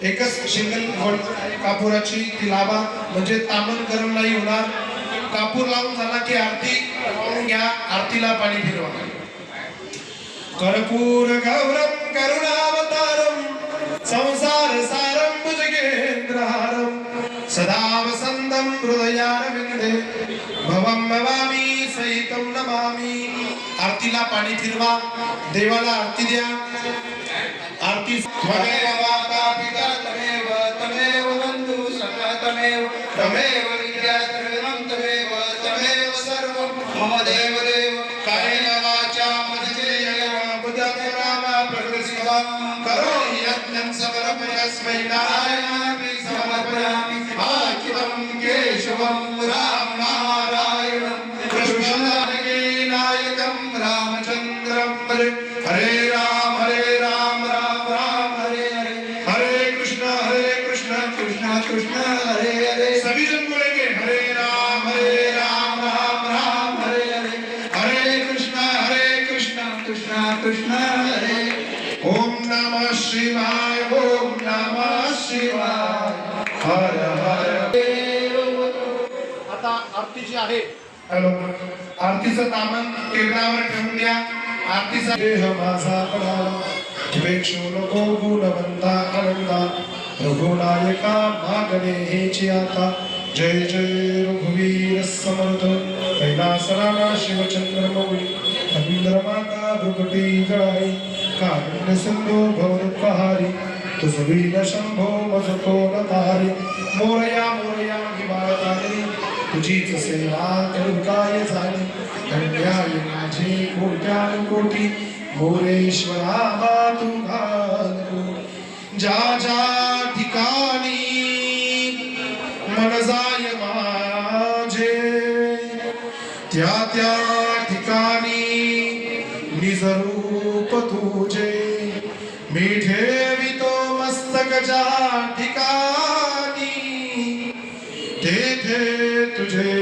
एकच सिंगल गोल कापुराची ती लावा म्हणजे तामन गरम नाही होणार. कापूर लावून झाला की आरती लावून घ्या. आरतीला पाणी फिरवा. कर्पूर गौरम करुणावतारम संसार सारम भुजगेंद्रहारम सदा वसंतम हृदयारविंदे भवम भवामी सहितम नमामि. आरतीला पाणी फिरवा. देवाला आरती द्या. आरती त्वमेव माता पिता तमेव तमेव बंधु सखा तमेव तमेव विद्या सर्वं तमेव तमेव सर्वं मम देव देव कायेन वाचा मनसेन बुद्धकर्मणा प्रकृतिस्वा करोमि यज्ञं समर्पयामि नारायणाय समर्पयामि. अच्युतं केशवं राम नारायणं कृष्णं नायकं रामचन्द्रं हरे राम राम राम हरे हरे हरे कृष्ण कृष्ण कृष्ण हरे हरे. सभी जन बोलेंगे हरे राम राम राम हरे हरे हरे कृष्ण कृष्ण कृष्ण हरे. ओम नमः शिवाय ओम नमः शिवाय हर हर देव. आता आरतीची आहे. हॅलो. आरतीचं तामन टेबलावर ठेवून द्या. आरतीचा देह माझा पडावा वेक्षो नको गुणवंता आनंदा रघुनायका मागणे हेची आता. जय जय रघुवीर समर्थ कैलासराना शिवचंद्र मौली इंद्रमाता दुर्गटी जळाई कारुण्य सिंधू भवदुःखहारी तुझवीन शंभो मजको न तारी. मोरया मोरया विवादानी तुझीच सेवा करू काय झाली धन्याय माझे कोट्यानुकोटी मोरेश्वरा तू घालू. ज्या ज्या ठिकाणी मन जाय माझे त्या त्या ठिकाणी निज रूप तुझे मी ठेवितो मस्तक ज्या ठिकाणी तेथे तुझे